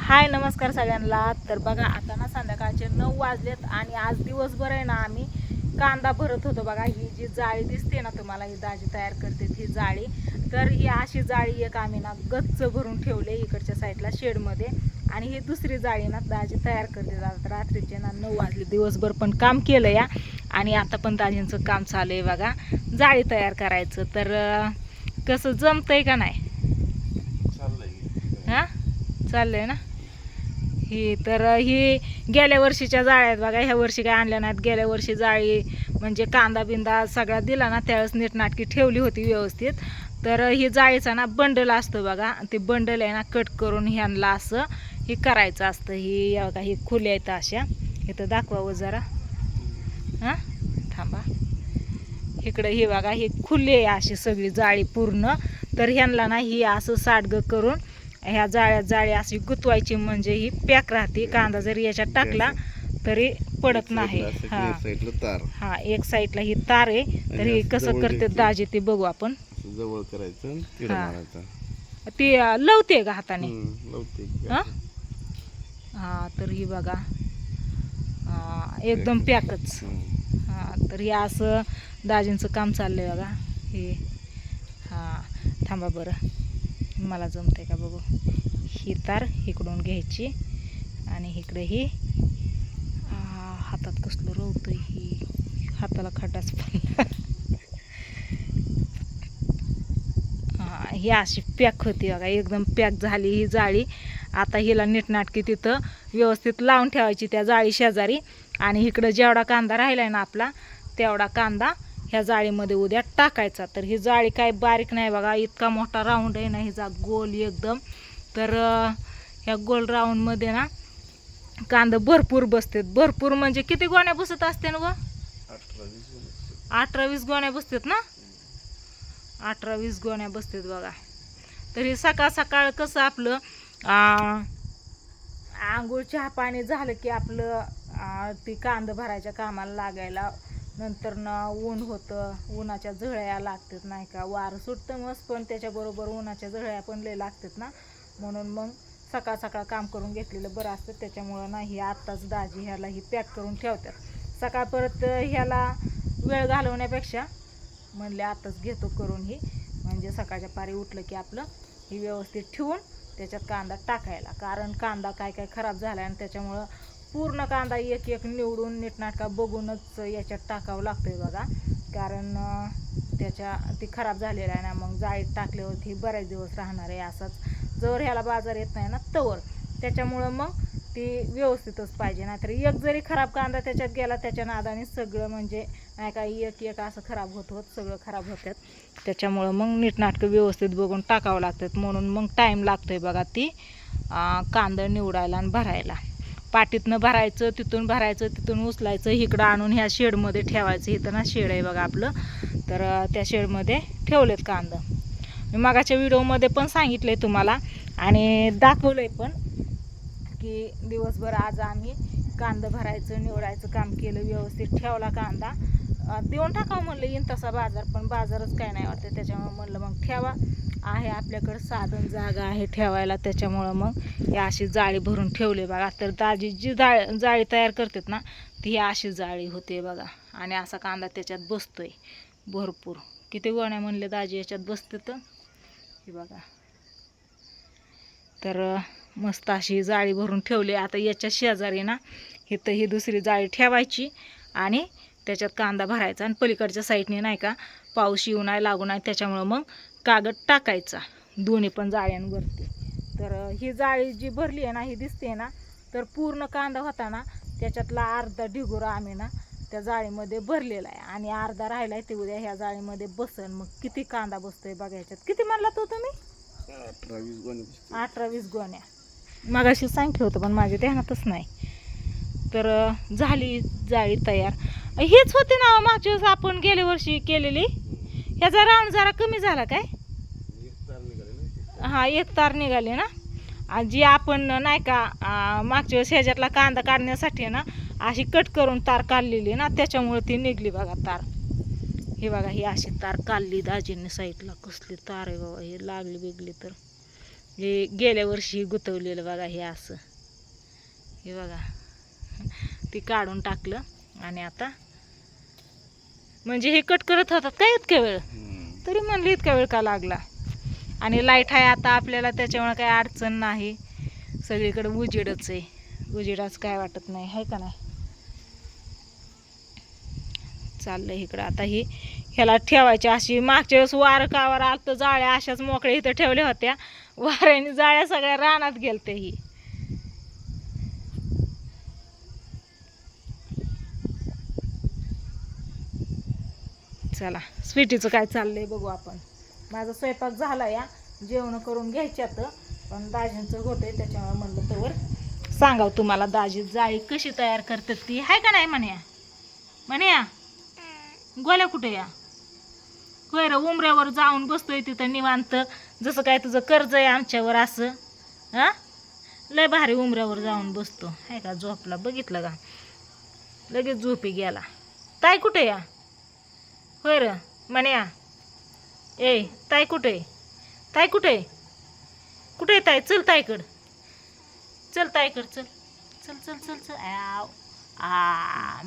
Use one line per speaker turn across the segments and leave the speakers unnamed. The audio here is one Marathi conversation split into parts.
हाय नमस्कार सगळ्यांना। तर बघा आता ना संध्याकाळचे 9 वाजलेत आणि आज दिवसभर आहे ना आम्ही कांदा भरत होतो। बघा ही जी जाळी दिसते ना तुम्हाला, ही दाजी तयार करते ही जाळी। तर ही अशी जाळी एक आम्ही ना गच्च भरून ठेवले इकडच्या साईडला शेडमध्ये, आणि ही दुसरी जाळी ना दाजी तयार करते। रात्रीचे ना 9 वाजले, दिवसभर पण काम केलं या आणि आता पण दाजींचं काम चालू आहे बघा जाळी तयार करायचं। तर कसं जमतंय का नाही? हां चाललंय ना। ही तर ही गेल्या वर्षीच्या जाळ्या आहेत बघा, ह्या वर्षी काय आणल्या नाहीत। गेल्या वर्षी जाळी म्हणजे कांदा बिंदा सगळा दिला ना त्यावेळेस नीटनाटकी ठेवली होती व्यवस्थित। तर ही जाळीचा ना बंडल असतं बघा, ते बंडल आहे ना कट करून ह्यांना असं हे करायचं असतं। ही बघा ही खुल्या आहेत अशा, इथं दाखवावं जरा, हां थांबा, इकडं ही बघा ही खुली आहे अशी सगळी जाळी पूर्ण। तर ह्यांना ना ही असं साडगं करून ह्या जाळी अशी गुतवायची, म्हणजे ही पॅक राहते। कांदा जरी याच्यात टाकला तरी पडत नाही। हा हा एक साईडला ही तार आहे। तर ही कसं करते दाजी ते बघू आपण।
जवळ करायचं, तिडा मारायचा,
ती लवते का हाताने?
लवते
हा तर ही बघा एकदम पॅकच। हा तर हे असं दाजींचं काम चाललंय बघा हे। हा थांबा बरं, मला जमतंय का बघू। ही तार इकडून घ्यायची आणि इकडे ही हातात कसलं रवतंय, ही हाताला खड्डाच पडला। ही अशी पॅक होती बघा, एकदम पॅक झाली ही जाळी। आता हिला नीटनाटकी तिथं व्यवस्थित लावून ठेवायची त्या जाळी शेजारी, आणि इकडं जेवढा कांदा राहिलाय ना आपला तेवढा कांदा ह्या जाळीमध्ये उद्या टाकायचा। तर ही जाळी काय बारीक नाही बघा, इतका मोठा राऊंड आहे ना हिचा, गोल एकदम। तर ह्या गोल राऊंडमध्ये ना कांदा भरपूर बसतात, भरपूर म्हणजे किती गोण्या बसत असते ना व? 18-20 गोण्या बसतात ना, 18-20 गोण्या बसतात बघा। तरी सकाळ सकाळ कसं आपलं आंघोळ चहा पाणी झालं की आपलं ती कांदा भरायच्या कामाला लागायला, नंतर ना ऊन होतं, उन्हाच्या झळ्या लागतात नाही का, वारं सुटतं मस्त पण त्याच्याबरोबर उन्हाच्या झळ्या पण लय लागतात ना, म्हणून मग सकाळ सकाळ काम करून घेतलेलं बरं असतं। त्याच्यामुळं ना ही आत्ताच दाजी ह्याला ही पॅक करून ठेवतात। सकाळ परत ह्याला वेळ घालवण्यापेक्षा म्हणले आत्ताच घेतो करून ही, म्हणजे सकाळच्या पारी उठलं की आपलं ही व्यवस्थित ठेवून त्याच्यात कांदा टाकायला। कारण कांदा काय काय खराब झाला आणि त्याच्यामुळं पूर्ण कांदा एक एक निवडून नीटनाटका बघूनच याच्यात टाकावं लागतंय बघा। कारण ती खराब झालेला आहे ना, मग जाळीत टाकल्यावरती बऱ्याच दिवस राहणार आहे असंच, जवळ ह्याला बाजार येत नाही ना तवर। त्याच्यामुळं मग ती व्यवस्थितच पाहिजे, नाहीतर एक जरी खराब कांदा त्याच्यात गेला त्याच्या नादाने सगळं म्हणजे नाही का एक एक असं खराब होत सगळं खराब होतात। त्याच्यामुळं मग नीटनाटकं व्यवस्थित बघून टाकावं लागतात, म्हणून मग टाईम लागतोय बघा ती कांदा निवडायला आणि भरायला। पाटीतनं भरायचं, तिथून भरायचं, तिथून उचलायचं, इकडं आणून ह्या शेडमध्ये ठेवायचं। इथं ना शेड आहे बघा आपलं, तर त्या शेडमध्ये ठेवलेत कांदा। मी मागाच्या व्हिडिओमध्ये पण सांगितलं आहे तुम्हाला आणि दाखवलं आहे पण, की दिवसभर आज आम्ही कांदा भरायचं निवडायचं काम केलं, व्यवस्थित ठेवला कांदा। देऊन टाकावं म्हणलं येईन तसा बाजार, पण बाजारच काय नाही वाटतं। त्याच्यामुळं म्हणलं मग ठेवा, आहे आपल्याकडं साधन जागा आहे ठेवायला, त्याच्यामुळं मग ही अशी जाळी भरून ठेवली बघा। तर दाजी जी जाळी तयार करतात ना ती अशी जाळी होते बघा, आणि असा कांदा त्याच्यात बसतोय भरपूर। किती गोण्या म्हणले दाजी याच्यात बसते तर हे बघा। तर मस्त अशी जाळी भरून ठेवली। आता याच्या शेजारी ना इथं ही दुसरी जाळी ठेवायची आणि त्याच्यात कांदा भरायचा, आणि पलीकडच्या साईडने नाही का पाऊस येऊ नाही लागू नाही त्याच्यामुळं मग कागद टाकायचा दोन्ही पण जाळ्यांवरती। तर ही जाळी जी भरली आहे ना ही दिसते ना, तर पूर्ण कांदा होता ना त्याच्यातला अर्धा ढिगुरा आम्ही ना त्या जाळीमध्ये भरलेला आहे, आणि अर्धा राहिला आहे ते उद्या ह्या जाळीमध्ये बसन। मग किती कांदा बसतोय बघा ह्याच्यात, किती म्हणला तो तुम्ही? 18-20 गोण्या मगाशी सांगितलं होतं पण माझ्या ध्यानातच नाही। तर झाली जाळी तयार। हेच होते ना मागच्या वेळेस आपण गेल्या वर्षी केलेली, ह्याचा राऊंड जरा कमी झाला काय? हा एक तार निघाली ना, जी आपण नाही का मागच्या वेळेस ह्याच्यातला कांदा काढण्यासाठी ना अशी कट करून तार काढलेली ना, त्याच्यामुळे ती निघली बघा तार। हे बघा ही अशी तार काढली दाजींनी साईडला, कसली तार आहे बाबा, हे लागली बिगली तर हे गेल्या वर्षी गुतवलेलं बघा हे असं, हे बघा ती काढून टाकलं. आणि आता म्हणजे हे कट करत होतात काय इतक्या वेळ, तरी म्हणलं इतका वेळ का लागला. आणि लाईट आहे आता आपल्याला, त्याच्यामुळे काही अडचण नाही. सगळीकडे उजेडच आहे, उजेडाच काय वाटत नाही, आहे का नाही. चाललं इकडं आता ही ह्याला ठेवायची अशी. मागच्या वेळेस वारं कावर आलं तर जाळ्या अशाच मोकळ्या इथं ठेवल्या होत्या, वाऱ्याने जाळ्या सगळ्या रानात गेलत्या. ही चला स्वीटीचं काय चाललंय बघू आपण. माझा स्वयंपाक झाला या, जेवण करून घ्यायच्यात, पण दाजींचं होतंय त्याच्यामुळे म्हणलं तोवर सांगाव तुम्हाला दाजी जाळी कशी तयार करतात ती, आहे का नाही. म्हण्या गोल्या कुठे या, होय र उमऱ्यावर जाऊन बसतोय तिथं निवांत, जसं काय तुझं कर्ज आहे आमच्यावर असं. हां लय भारी उमऱ्यावर जाऊन बसतो, आहे का. झोपला बघितलं का, लगेच झोपी गेला. ताई कुठे या, होय र म्हण्या. ए ताई कुठे, ताई कुठे, कुठे ताई, चल ताईकड, चल ताईकड, चल चल चल चल चल. आव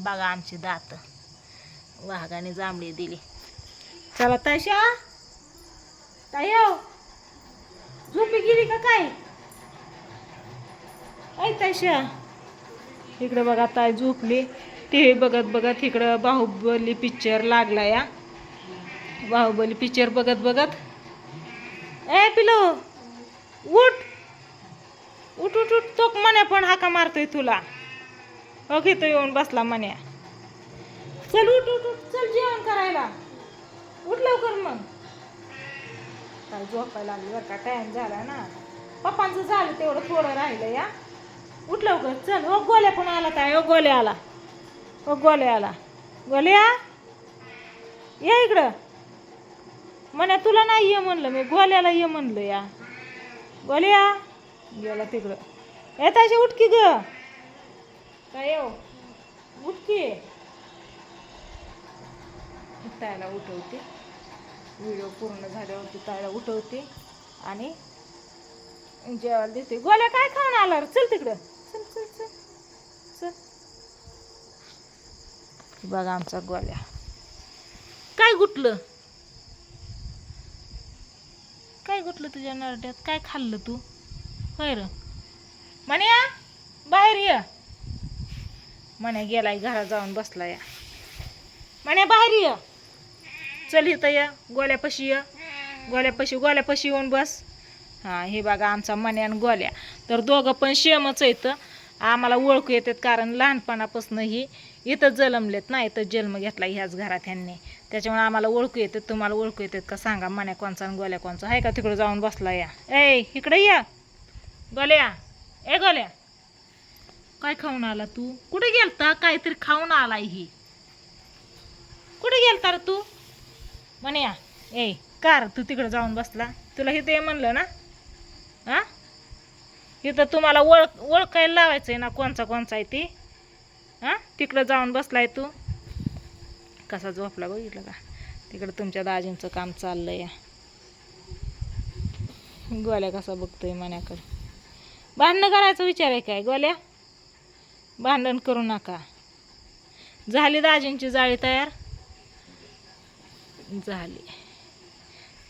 बघा आमची दात वाघाने जांभळी दिली. चला तायशा, ताई झोपी गेली का काय. ऐ तायशा इकडे बघा, ताई झोपली टी व्ही बघत बघत. इकडं बाहुबली पिक्चर लागला या, बाहुबली पिक्चर बघत बघत. ए पिलो उठ उठ उठ उठ, तो मन्या पण हाका मारतोय तुला. हो घेतो येऊन बसला मन्या. चल उठ उठ उठ, चल जेवण करायला, उठ लवकर. मग काय झोपायला लागली बरं का, टाइम झाला ना. पप्पांचं झालं तेवढं थोडं राहिलं या. उठ लवकर चल. हो गोल्या पण आला काय, हो गोल्या आला, हो गोल्या आला. गोल्या या इकडं. म्हणे तुला नाही ये म्हणलं मी, गोल्याला ये म्हणलं या. गोल्या गेला तिकडं. येतायची उठकी ग, काय येऊ उठकी. तायला उठवते, व्हिडिओ पूर्ण झाल्यावरती तायला उठवते आणि जेवायला देते. गोल्या काय खाऊन आला रे, चल तिकडं, चल चल चल चल. बघा आमचा गोल्या काय गुटलं, काय गुटलं तुझ्या नरड्यात, काय खाल्लं तू, होय र. म्हण्या बाहेर ये. म्हण्या गेलाय घरात जाऊन बसला या. म्हण्या बाहेर ये, चल इथं या गोल्यापाशी ये, गोल्यापाशी येऊन बस. हां हे बघा आमचा मन्या आणि गोल्या, तर दोघं पण शेमच आहेत. आम्हाला ओळखू येतात कारण लहानपणापासून ही इथं जन्मलेत ना, इथं जन्म घेतला ह्याच घरात ह्यांनी, त्याच्यामुळे आम्हाला ओळखू येतात. तुम्हाला ओळखू येतात का सांगा, मन्या कोणचा आणि गोल्या कोणचा, आहे का. तिकडं जाऊन बसला या. ए इकडे या गोल्या, ए गोल्या काय खाऊन आला तू, कुठे गेलता, काहीतरी खाऊन आलाय ही, कुठे गेलता रे तू. म्हण्या ए कार तू तिकडं जाऊन बसला, तुला इथं ये म्हणलं ना. हां इथं तुम्हाला ओळखायला लावायचं आहे ना कोणचा आहे ती. हां तिकडं जाऊन बसलाय तू. कसा झोपला बघितलं का. तिकडं तुमच्या दाजींचं काम चाललं या. गोल्या कसा बघतोय मन्याकडे. भांडणं करायचा विचार आहे काय गोल्या, भांडण करू नका. झाली दाजींची जाळी तयार,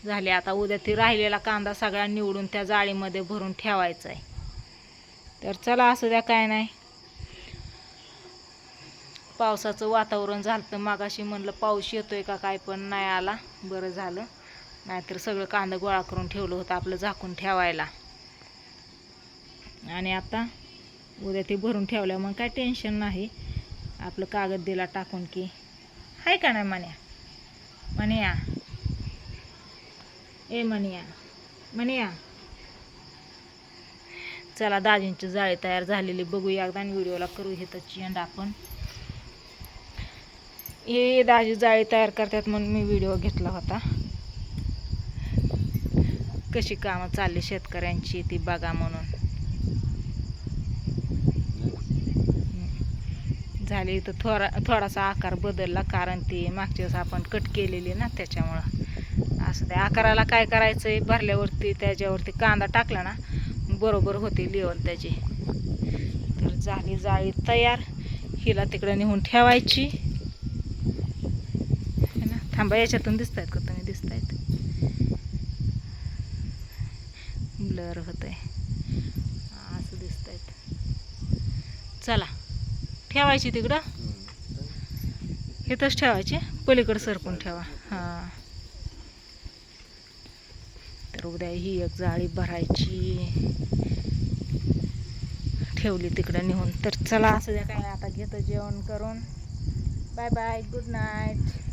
झाली आता. उद्या ती राहिलेला कांदा सगळा निवडून त्या जाळीमध्ये भरून ठेवायचा आहे. तर चला असू द्या, काय नाही. पावसाचं वातावरण झालं तर मागाशी म्हणलं पाऊस येतोय का काय, पण नाही आला, बरं झालं. नाहीतर सगळं कांदा गोळा करून ठेवलं होतं आपलं झाकून ठेवायला. आणि आता उद्या ते भरून ठेवल्या मग काय टेन्शन नाही. आपलं कागद दिला टाकून की, आहे का नाही म्हण्या. ए म्हण्या चला दाजींची जाळी तयार झालेली बघूया एकदा आणि व्हिडिओला करू हे तर चेंड आपण. हे दाजी जाळी तयार करतात म्हणून मी व्हिडिओ घेतला होता. कशी कामं चालली शेतकऱ्यांची ती बघा म्हणून. झाली तर थोडासा आकार बदलला कारण ती मागच्या वेळेस आपण कट केलेली ना, त्याच्यामुळं असं त्या आकाराला काय करायचंय, भरल्यावरती त्याच्यावरती कांदा टाकला ना बरोबर होते लेवल त्याची. तर झाली जाळी तयार. हिला तिकडे नेऊन ठेवायची है ना. थांबा, याच्यातून दिसत आहेत का तुम्ही? दिसत आहेत, ब्लर होत आहे, असं दिसत आहेत. चला ठेवायची तिकडं, इथंच ठेवायची, पलीकडं सरकून ठेवा. हां, तर उद्या ही एक जाळी भरायची, ठेवली तिकडं नेऊन. तर चला असं द्या, काय आता घेतो जेवण करून. Bye bye, good night.